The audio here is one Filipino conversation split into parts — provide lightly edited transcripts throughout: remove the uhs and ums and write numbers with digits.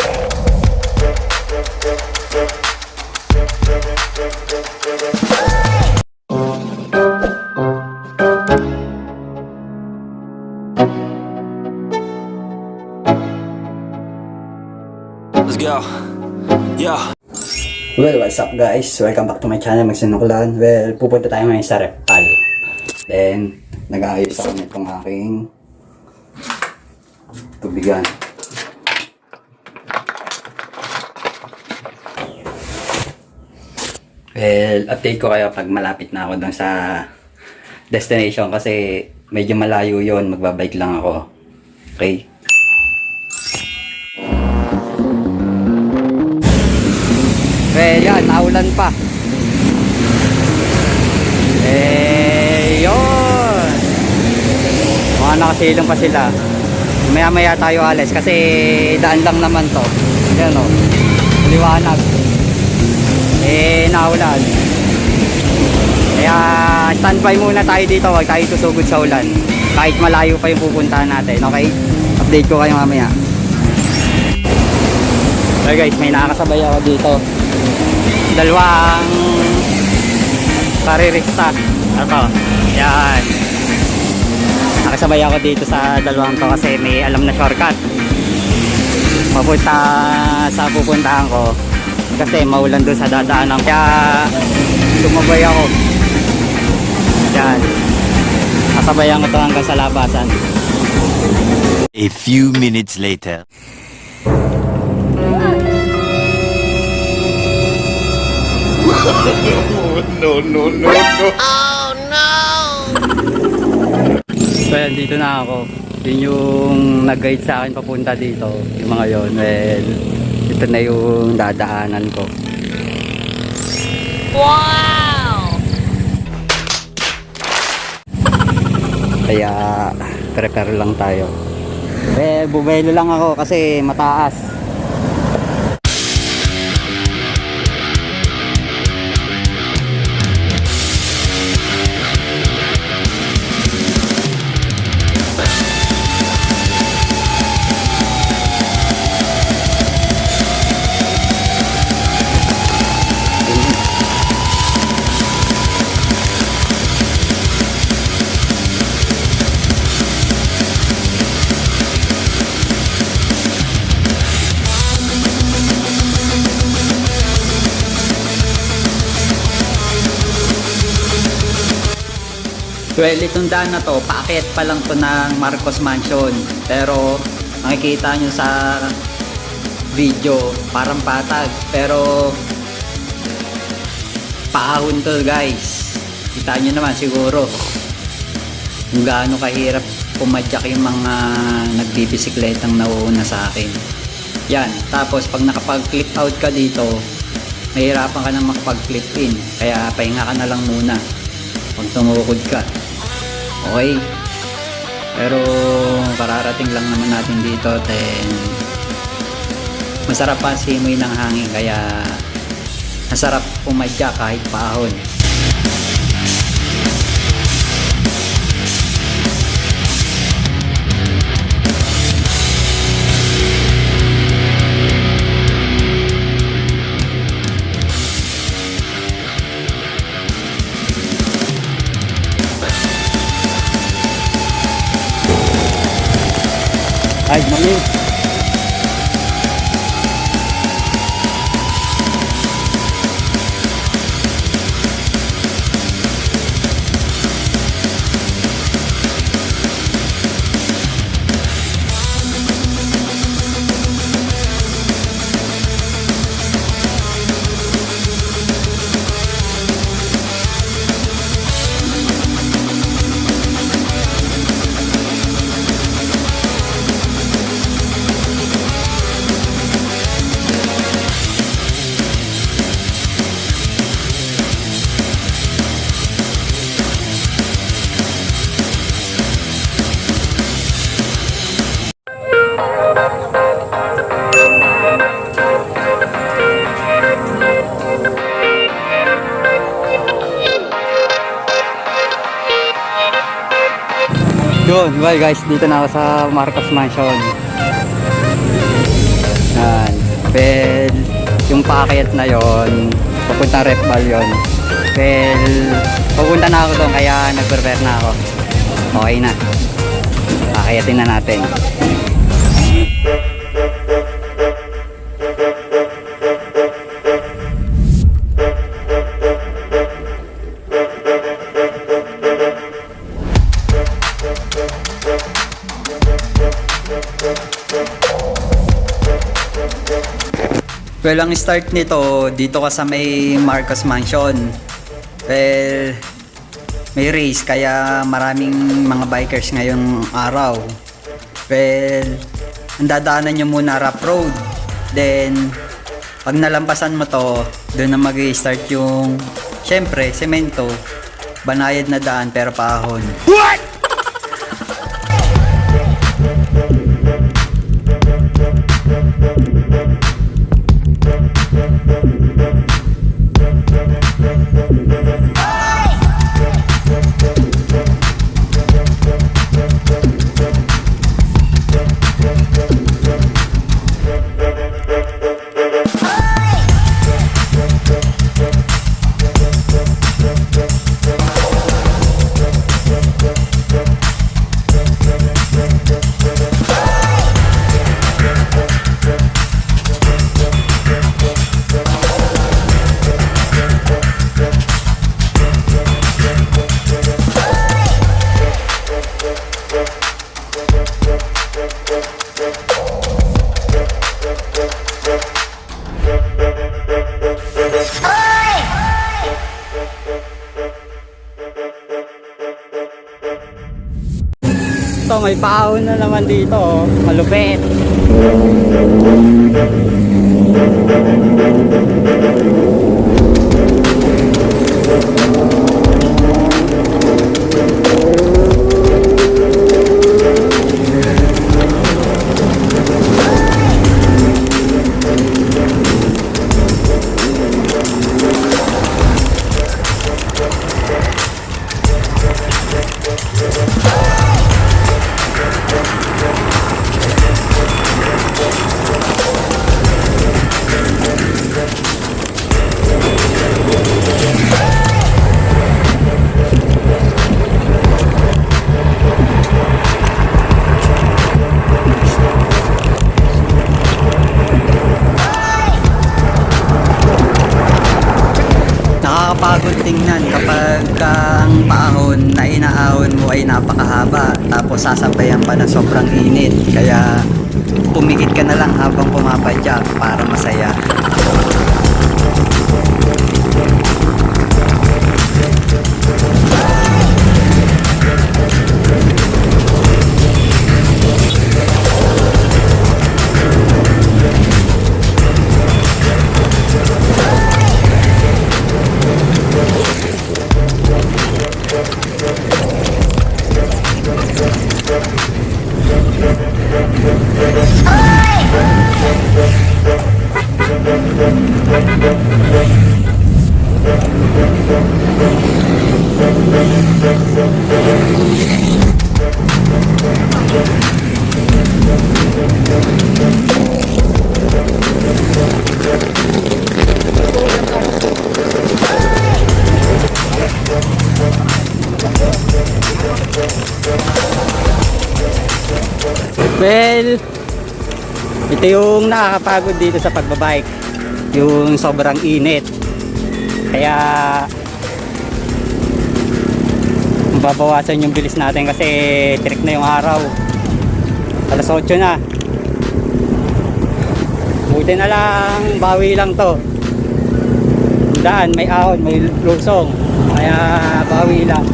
Let's go. Yeah. Well, what's up guys? Welcome back to my channel, Magsinukulan. Well, pupunta tayo ngayon sa Reptal. Then, nag-aayos ako nitong aking tubigan. Well, update ko kayo pag malapit na ako dun sa destination kasi medyo malayo yon, magbabike lang ako. Okay? Well, yan, naulan pa. Yun. Mga nakasilong pa sila. Maya-maya tayo alis kasi daan lang naman to. Yan o. Liwanag. Naulan. Kaya standby muna tayo dito. Huwag tayo susugod sa ulan. Kahit malayo pa yung pupuntahan natin. Okay? Update ko kayo mamaya. Okay guys, may nakakasabay ako dito. Dalawang karirista. Ito. Yan. Nakasabay ako dito sa dalawang to kasi may alam na shortcut. Mapunta sa pupuntahan ko. Kasi maulan doon sa dadaanan. Kaya sumabay ako. Yan. Kasabayan ko ito hanggang sa labasan. A few minutes later. No. Oh no! So yan, dito na ako. Yun yung nag-guide sa akin papunta dito. Yung mga yun. Well, ito na yung dadaanan ko. Wow! Kaya prepare lang tayo. Bubelo lang ako kasi mataas. Well, itong daan na to, paakyat pa lang to ng Marcos Mansion. Pero makikita nyo sa video, parang patag. Pero paahon to guys. Kita nyo naman siguro kung gaano kahirap pumadyak yung mga nagbibisikletang nauuna sa akin. Yan, tapos pag nakapag-clip out ka dito, mahirapan ka na makapag-clip in. Kaya pahinga ka na lang muna pag tumukod ka. Okay, pero kararating lang naman natin dito. Then masarap pa simoy ng hangin, kaya masarap pumadya kahit paahon. Ay, mali. Yun, well guys, dito na ako sa Marcos Mansion. Yan. Well, yung paakyat na yon, papuntang Repbal yon. Well, pupunta na ako doon kaya nag-prepare na ako. Okay na. Paakyatin na natin. Well, ang start nito, dito ka sa may Marcos Mansion. Well, may race, kaya maraming mga bikers ngayong araw. Well, ang dadaanan nyo muna rough road. Then, pag nalampasan mo to, doon na mag-i-start yung, syempre, semento. Banayad na daan pero paahon. What? Ito, may paahon na naman dito, oh. Malupit. Nakakapagod tingnan kapag ang paahon na inaahon mo ay napakahaba tapos sasabayan pa ng sobrang init, kaya pumikit ka na lang habang pumapadyak para masaya. Well, ito yung nakakapagod dito sa pagbabike, yung sobrang init. Kaya babawasan yung bilis natin kasi trick na yung araw. Alas 8 na. Buti na lang, bawi lang to. Daan, may ahon, may lusong. Kaya bawi lang.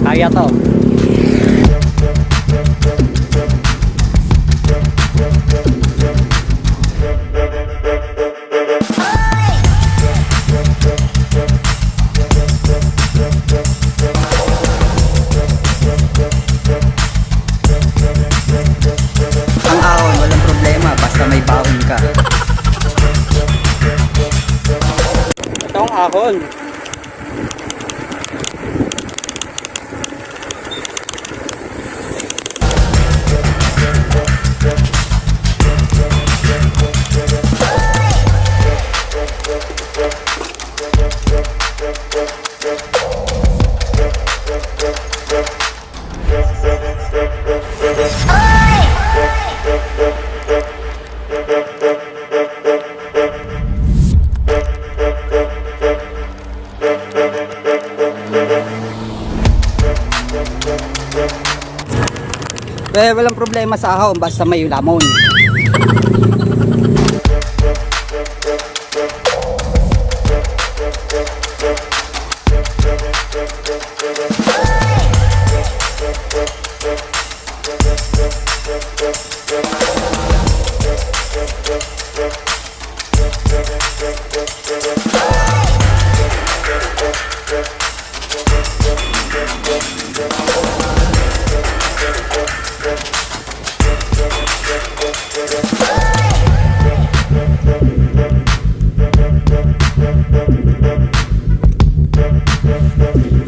Kaya to. May baon ka. Itong ahon. walang problema sa ahon basta may lamon.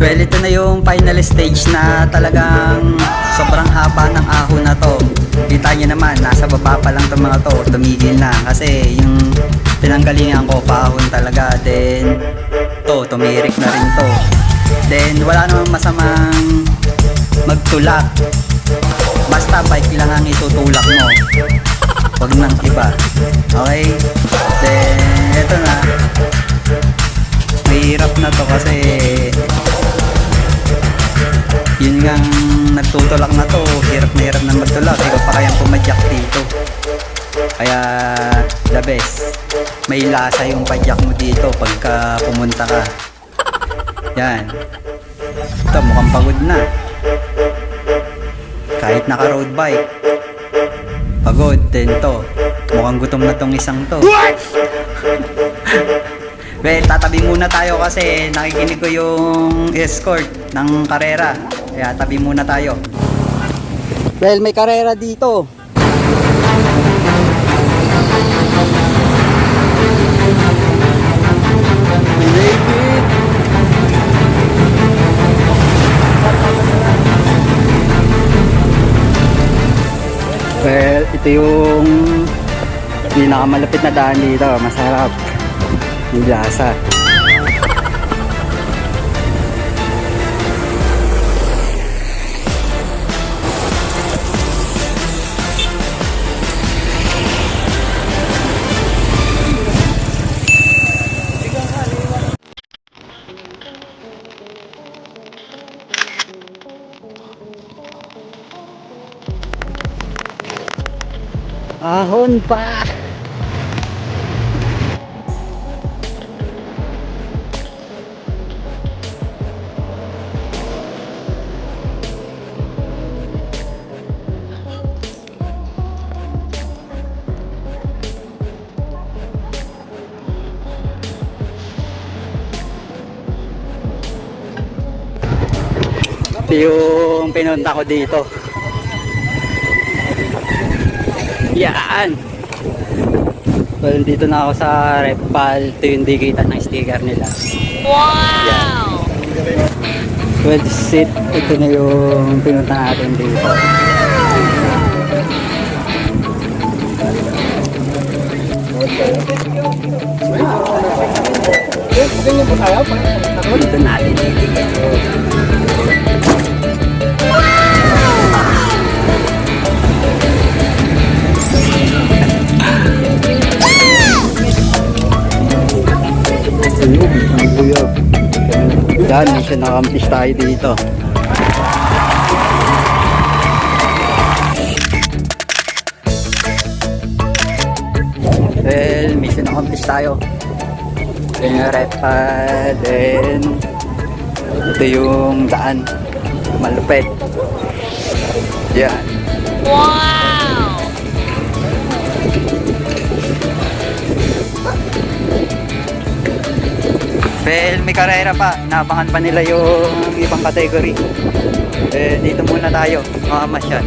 Well, ito na yung final stage na talagang sobrang haba ng ahon na to. Kita nyo naman, nasa baba pa lang itong mga to. Tumigil na kasi yung pinanggalingan ko paahon talaga. Then, tumirik na rin to. Then, wala namang masamang magtulak. Basta bike lang ang itutulak mo. Huwag nang iba. Okay? Then, ito na. Mahirap na to kasi yun nga nagtutulak na to, hirap na magtulak, ikaw pa kayang pumadyak dito. Kaya the best, may lasa yung padyak mo dito pagka pumunta ka. Yan, ito mukhang pagod na kahit naka road bike, pagod din to. Mukhang gutom na tong isang to. Well, tatabi muna tayo kasi nakikinig ko yung escort ng karera. Kaya tabi muna tayo. Well, may karera dito. Well, ito yung pinakamalapit na daan dito. Masarap. Yung lasa. Ahon pa. Ito yung pinunta ko dito. Yan. Well, dito na ako sa Repal. Ito yung dikitan ng sticker nila. Wow! Well, sit. Ito na yung pinunta natin dito. Dito natin titigil. Yan, may nakampis tayo dito. Well, may nakampis tayo. Then yung red pad, then ito yung daan. Malupit. Yan. Wow! Well, may karera pa. Naabangan pa nila yung ibang category. Dito muna tayo. Makamasyal.